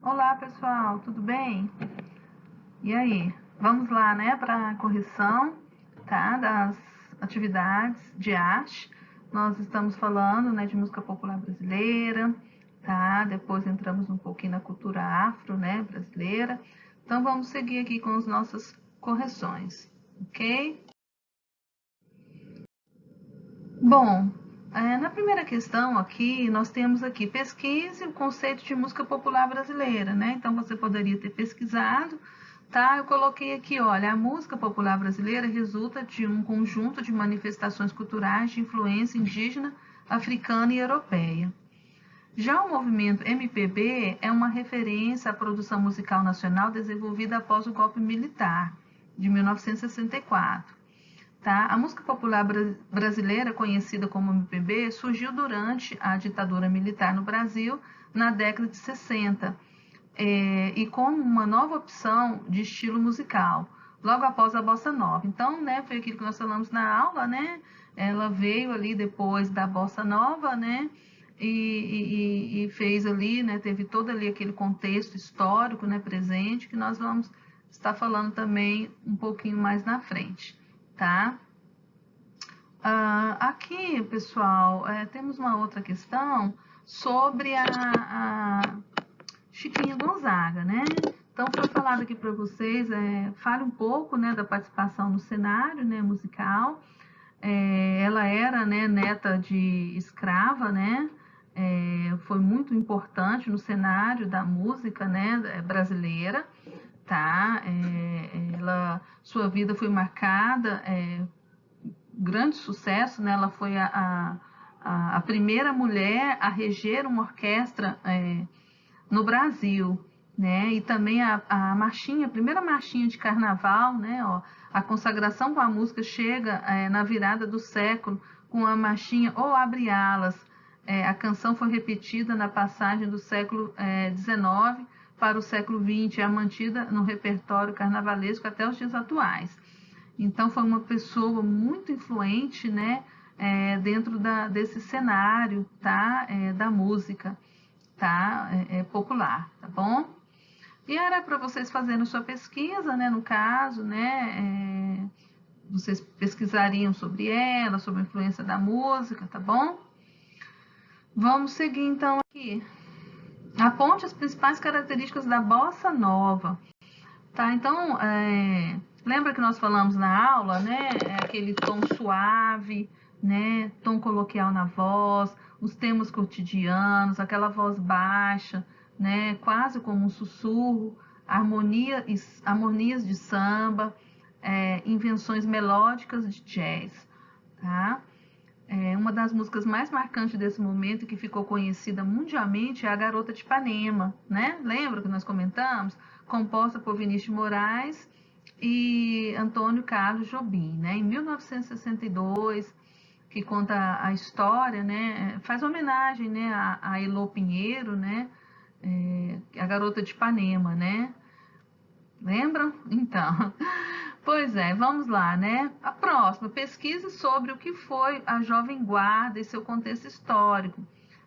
Olá, pessoal, tudo bem? E aí? Vamos lá, né, para a correção, tá, das atividades de arte. Nós estamos falando, né, de música popular brasileira, tá? Depois entramos um pouquinho na cultura afro, né, brasileira. Então vamos seguir aqui com as nossas correções, ok? Bom, na primeira questão aqui, nós temos aqui pesquise o conceito de música popular brasileira, né? Então você poderia ter pesquisado, tá? Eu coloquei aqui, olha, a música popular brasileira resulta de um conjunto de manifestações culturais de influência indígena, africana e europeia. Já o movimento MPB é uma referência à produção musical nacional desenvolvida após o golpe militar de 1964. Tá? A música popular brasileira, conhecida como MPB, surgiu durante a ditadura militar no Brasil, na década de 60, e como uma nova opção de estilo musical, logo após a bossa nova. Então, né, foi aquilo que nós falamos na aula, né? Ela veio ali depois da bossa nova, né? E fez ali, né? Teve todo ali aquele contexto histórico, né? Presente, que nós vamos estar falando também um pouquinho mais na frente, tá? Aqui, pessoal, temos uma outra questão sobre a Chiquinha Gonzaga, né? Então, foi falado aqui para vocês, fale um pouco, né, da participação no cenário, né, musical. Ela era, né, neta de escrava, né? Foi muito importante no cenário da música, né, brasileira, tá? Sua vida foi marcada grande sucesso, né? Ela foi a primeira mulher a reger uma orquestra no Brasil, né? E também a marchinha, a primeira marchinha de carnaval, né? Ó, a consagração com a música chega na virada do século com a marchinha Ou Abre Alas. A canção foi repetida na passagem do século XIX para o século XX, é mantida no repertório carnavalesco até os dias atuais. Então foi uma pessoa muito influente, né, dentro desse cenário, tá, da música, tá, popular, tá bom? E era para vocês fazerem sua pesquisa, né, no caso, né, vocês pesquisariam sobre ela, sobre a influência da música, tá bom? Vamos seguir então aqui. Aponte as principais características da bossa nova. Tá, então, lembra que nós falamos na aula, né? Aquele tom suave, né? Tom coloquial na voz, os temas cotidianos, aquela voz baixa, né? Quase como um sussurro, harmonias de samba, invenções melódicas de jazz, tá? Uma das músicas mais marcantes desse momento, que ficou conhecida mundialmente, é a Garota de Ipanema, né? Lembra que nós comentamos? Composta por Vinícius de Moraes e Antônio Carlos Jobim, né? Em 1962, que conta a história, né? Faz homenagem, né, a Elô Pinheiro, né? A Garota de Ipanema, né? Lembram? Então, pois vamos lá, né? A próxima, pesquise sobre o que foi a Jovem Guarda e seu contexto histórico.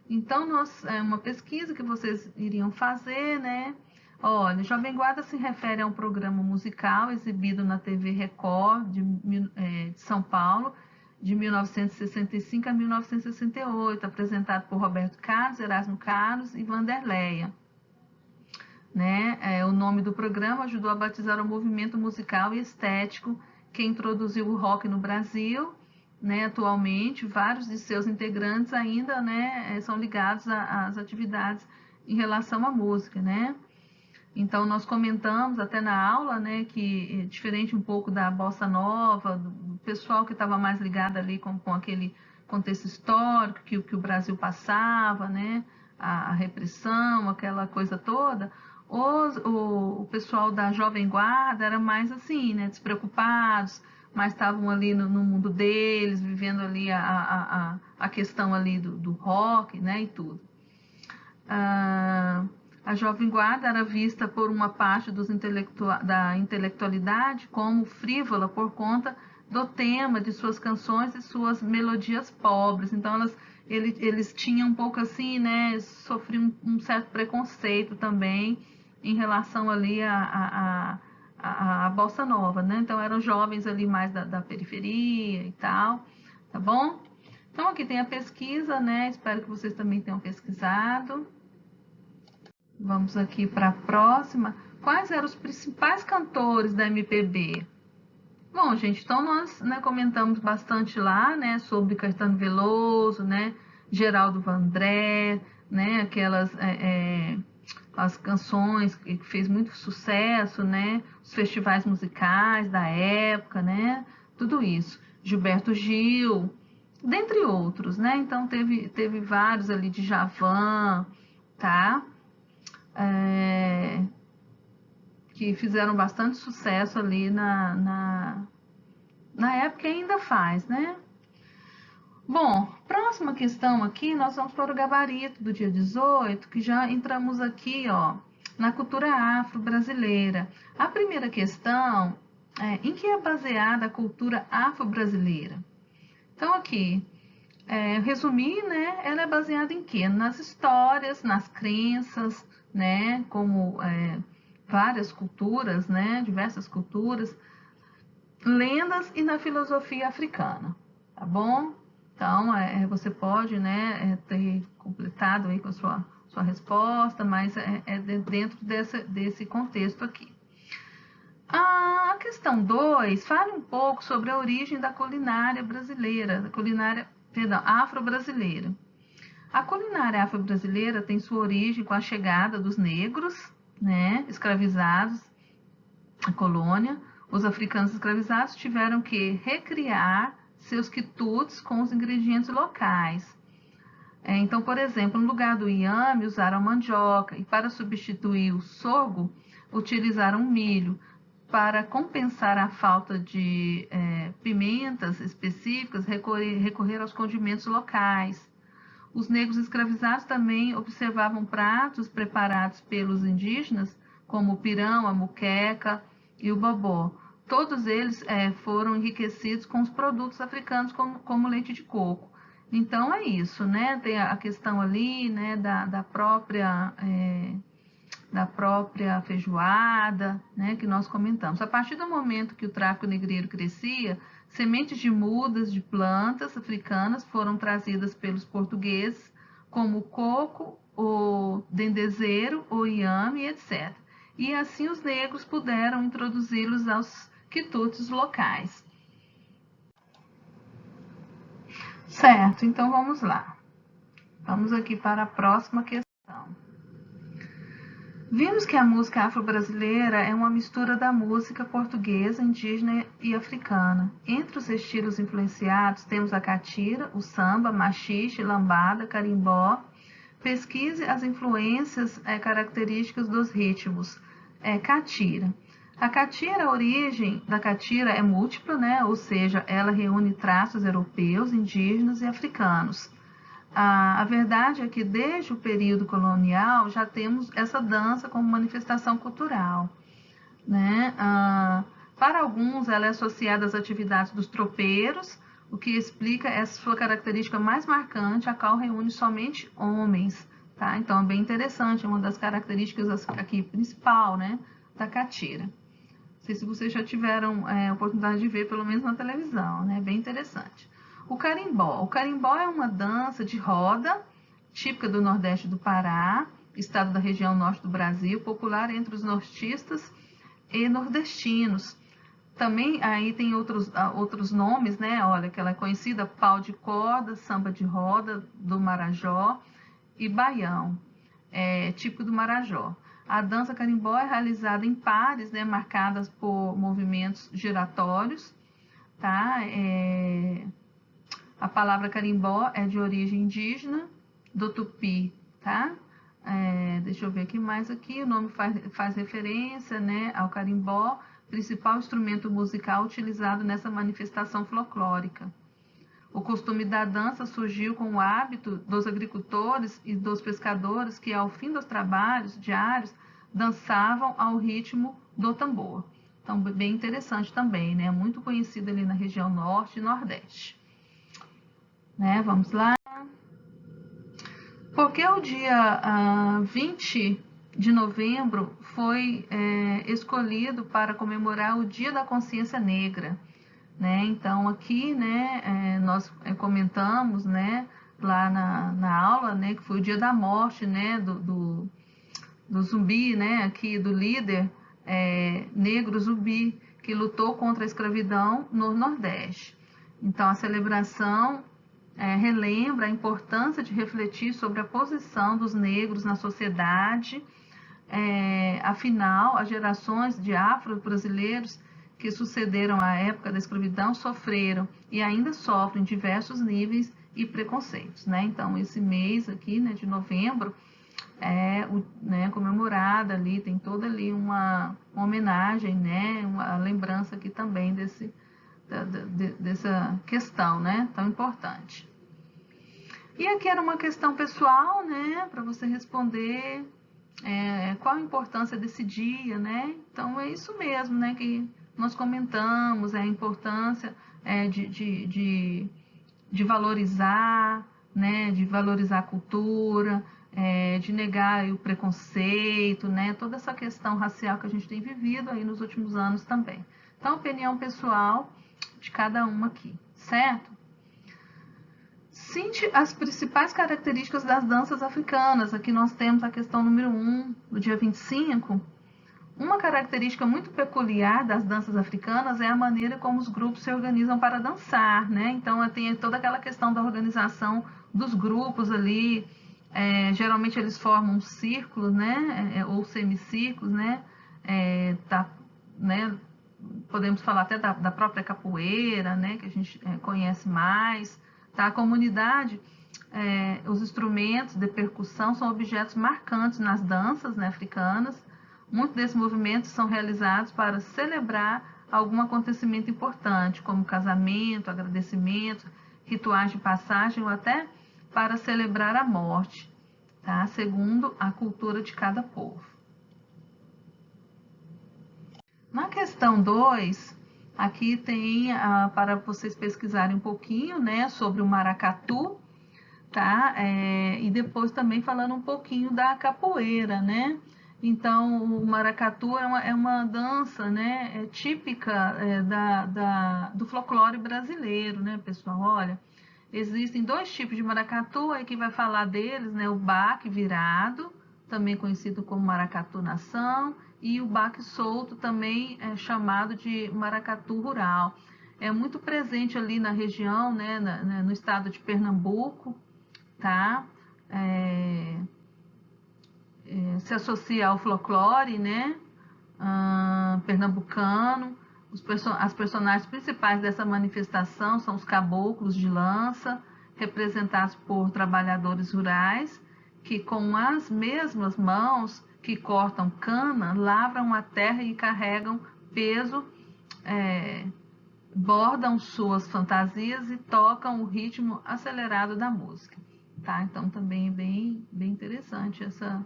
Então, é uma pesquisa que vocês iriam fazer, né? Olha, Jovem Guarda se refere a um programa musical exibido na TV Record de São Paulo, de 1965 a 1968, apresentado por Roberto Carlos, Erasmo Carlos e Vanderleia. Né? O nome do programa ajudou a batizar o movimento musical e estético que introduziu o rock no Brasil. Né? Atualmente, vários de seus integrantes ainda, né, são ligados às atividades em relação à música. Né? Então, nós comentamos até na aula, né, que diferente um pouco da bossa nova, do pessoal que estava mais ligado ali com aquele contexto histórico que o Brasil passava, né, a repressão, aquela coisa toda, o pessoal da Jovem Guarda era mais assim, né, despreocupados, mas estavam ali no mundo deles, vivendo ali a questão ali do rock, né, e tudo. A Jovem Guarda era vista por uma parte da intelectualidade como frívola por conta do tema de suas canções e suas melodias pobres. Então, elas eles tinham um pouco assim, né, sofriam um certo preconceito também em relação ali a bossa nova, né? Então eram jovens ali mais da periferia e tal, tá bom? Então aqui tem a pesquisa, né? Espero que vocês também tenham pesquisado. Vamos aqui para a próxima. Quais eram os principais cantores da MPB? Bom, gente, então nós, né, comentamos bastante lá, né, sobre Caetano Veloso, né, Geraldo Vandré, né, aquelas as canções que fez muito sucesso, né, os festivais musicais da época, né, tudo isso. Gilberto Gil, dentre outros, né? Então teve vários ali de Djavan, tá? Que fizeram bastante sucesso ali na época e ainda faz, né? Bom, próxima questão aqui, nós vamos para o gabarito do dia 18, que já entramos aqui, ó, na cultura afro-brasileira. A primeira questão é: em que é baseada a cultura afro-brasileira? Então aqui, resumir, né, ela é baseada em quê? Nas histórias, nas crenças, né, como várias culturas, né, diversas culturas, lendas e na filosofia africana, tá bom? Então, você pode, né, ter completado aí com a sua resposta, mas dentro desse contexto aqui. A questão 2 fala um pouco sobre a origem da culinária brasileira, afro-brasileira. A culinária afro-brasileira tem sua origem com a chegada dos negros, né, escravizados à colônia. Os africanos escravizados tiveram que recriar seus quitutes com os ingredientes locais. Então, por exemplo, no lugar do inhame, usaram mandioca, e para substituir o sorgo, utilizaram milho. Para compensar a falta de pimentas específicas, recorrer aos condimentos locais. Os negros escravizados também observavam pratos preparados pelos indígenas, como o pirão, a muqueca e o bobó. Todos eles foram enriquecidos com os produtos africanos, como leite de coco. Então é isso, né? Tem a questão ali, né, da própria feijoada, né, que nós comentamos. A partir do momento que o tráfico negreiro crescia, sementes de mudas de plantas africanas foram trazidas pelos portugueses, como o coco, o dendezeiro, o inhame, etc. E assim os negros puderam introduzi-los aos quitutes locais. Certo, então vamos lá. Vamos aqui para a próxima questão. Vimos que a música afro-brasileira é uma mistura da música portuguesa, indígena e africana. Entre os estilos influenciados temos a catira, o samba, machixe, lambada, carimbó. Pesquise as influências características dos ritmos. Catira. A origem da catira é múltipla, né? Ou seja, ela reúne traços europeus, indígenas e africanos. A verdade é que desde o período colonial já temos essa dança como manifestação cultural, né? Para alguns ela é associada às atividades dos tropeiros, o que explica essa sua característica mais marcante, a qual reúne somente homens, tá? Então é bem interessante, é uma das características aqui principal, né, da catira. Não sei se vocês já tiveram oportunidade de ver, pelo menos na televisão, né? Bem interessante. O carimbó. O carimbó é uma dança de roda, típica do Nordeste do Pará, estado da região norte do Brasil, popular entre os nortistas e nordestinos. Também aí tem outros nomes, né? Olha, que ela é conhecida: pau de corda, samba de roda do Marajó e baião, típico do Marajó. A dança carimbó é realizada em pares, né, marcadas por movimentos giratórios, tá? A palavra carimbó é de origem indígena, do tupi, tá? Deixa eu ver aqui mais aqui. O nome faz referência, né, ao carimbó, principal instrumento musical utilizado nessa manifestação folclórica. O costume da dança surgiu com o hábito dos agricultores e dos pescadores que, ao fim dos trabalhos diários, dançavam ao ritmo do tambor. Então, bem interessante também, né? Muito conhecido ali na região norte e nordeste. Né? Vamos lá. Porque o dia 20 de novembro foi escolhido para comemorar o Dia da Consciência Negra, né? Então aqui, né, nós comentamos, né, lá na aula, né, que foi o dia da morte, né, do zumbi, né, aqui do líder negro zumbi que lutou contra a escravidão no Nordeste. Então a celebração relembra a importância de refletir sobre a posição dos negros na sociedade. Afinal, as gerações de afro-brasileiros que sucederam à época da escravidão sofreram e ainda sofrem diversos níveis e preconceitos, né? Então, esse mês aqui, né, de novembro, comemorada ali, tem toda ali uma homenagem, né, uma lembrança aqui também dessa questão, né, tão importante. E aqui era uma questão pessoal, né, para você responder qual a importância desse dia, né? Então é isso mesmo, né, que nós comentamos, a importância de valorizar, né, de valorizar a cultura, de negar o preconceito, né, toda essa questão racial que a gente tem vivido aí nos últimos anos também. Então, opinião pessoal de cada uma aqui, certo? Cite as principais características das danças africanas. Aqui nós temos a questão número 1, do dia 25. Uma característica muito peculiar das danças africanas é a maneira como os grupos se organizam para dançar, né? Então tem toda aquela questão da organização dos grupos ali. Geralmente eles formam círculos, né? Ou semicírculos, né? Né? Podemos falar até da própria capoeira, né? Que a gente conhece mais. Tá? A comunidade, os instrumentos de percussão são objetos marcantes nas danças, né, africanas. Muitos desses movimentos são realizados para celebrar algum acontecimento importante, como casamento, agradecimento, rituais de passagem ou até para celebrar a morte, tá? Segundo a cultura de cada povo. Na questão 2, aqui tem para vocês pesquisarem um pouquinho, né, sobre o maracatu, tá? E depois também falando um pouquinho da capoeira, né? Então, o maracatu é uma dança, né, típica do folclore brasileiro, né, pessoal? Olha, existem 2 tipos de maracatu, aí que vai falar deles, né, o baque virado, também conhecido como maracatu nação, e o baque solto, também é chamado de maracatu rural. É muito presente ali na região, né, no estado de Pernambuco, tá? Se associa ao folclore, né, pernambucano. As personagens principais dessa manifestação são os caboclos de lança, representados por trabalhadores rurais, que com as mesmas mãos que cortam cana, lavram a terra e carregam peso, bordam suas fantasias e tocam o ritmo acelerado da música. Tá? Então também é bem interessante essa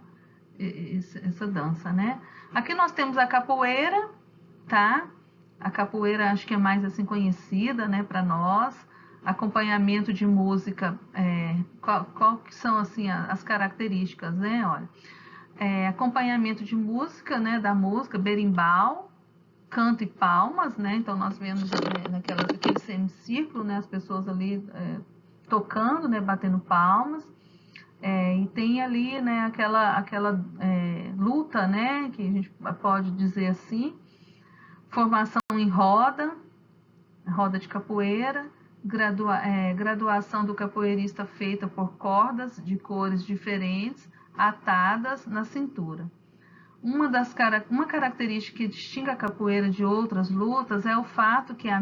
dança, né? Aqui nós temos a capoeira, tá? A capoeira acho que é mais assim conhecida, né, para nós. Acompanhamento de música, qual que são assim as características, né? Olha, acompanhamento de música, né, da música, berimbau, canto e palmas, né? Então nós vemos naquele semicírculo, né, as pessoas ali tocando, né, batendo palmas. E tem ali, né, aquela luta, né, que a gente pode dizer assim, formação em roda de capoeira, graduação do capoeirista feita por cordas de cores diferentes atadas na cintura. Uma característica que distingue a capoeira de outras lutas é o fato que o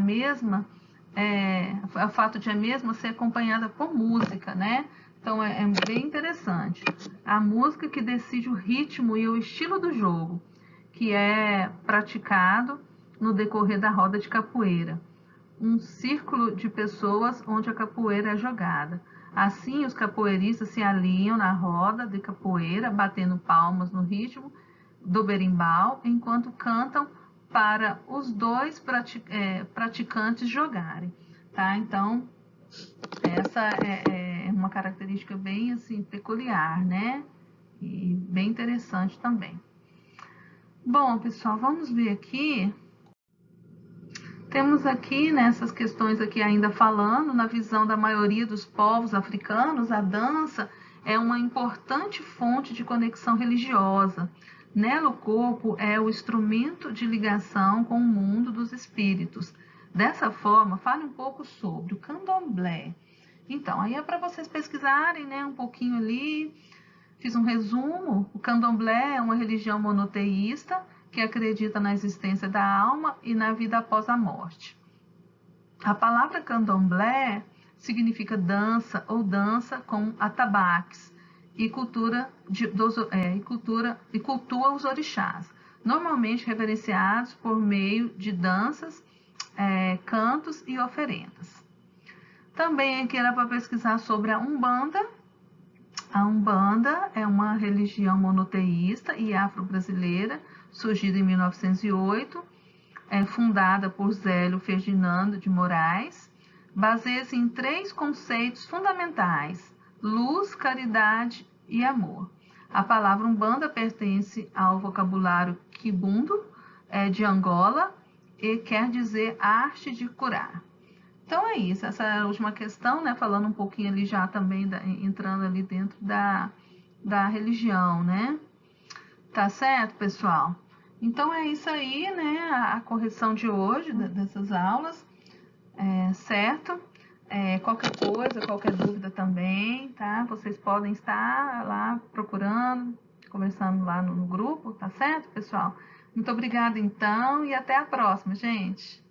fato de a mesma ser acompanhada por música, né? Então é bem interessante. A música que decide o ritmo e o estilo do jogo, que é praticado no decorrer da roda de capoeira. Um círculo de pessoas onde a capoeira é jogada. Assim, os capoeiristas se alinham na roda de capoeira, batendo palmas no ritmo do berimbau, enquanto cantam para os 2 praticantes jogarem. Tá? Então, essa é uma uma característica bem assim peculiar, né? E bem interessante também. Bom, pessoal, vamos ver aqui. Temos aqui nessas questões aqui ainda falando, na visão da maioria dos povos africanos, a dança é uma importante fonte de conexão religiosa. Nela, o corpo é o instrumento de ligação com o mundo dos espíritos. Dessa forma, fale um pouco sobre o candomblé. Então, aí é para vocês pesquisarem, né, um pouquinho ali. Fiz um resumo. O candomblé é uma religião monoteísta que acredita na existência da alma e na vida após a morte. A palavra candomblé significa dança ou dança com atabaques e cultua os orixás, normalmente reverenciados por meio de danças, cantos e oferendas. Também aqui era para pesquisar sobre a Umbanda. A Umbanda é uma religião monoteísta e afro-brasileira, surgida em 1908, fundada por Zélio Ferdinando de Moraes. Baseia-se em 3 conceitos fundamentais: luz, caridade e amor. A palavra Umbanda pertence ao vocabulário Kibundo, de Angola, e quer dizer arte de curar. Então é isso, essa é a última questão, né? Falando um pouquinho ali já também, entrando ali dentro da religião, né? Tá certo, pessoal? Então é isso aí, né? A correção de hoje dessas aulas, certo? Qualquer coisa, qualquer dúvida também, tá? Vocês podem estar lá procurando, conversando lá no grupo, tá certo, pessoal? Muito obrigada então e até a próxima, gente!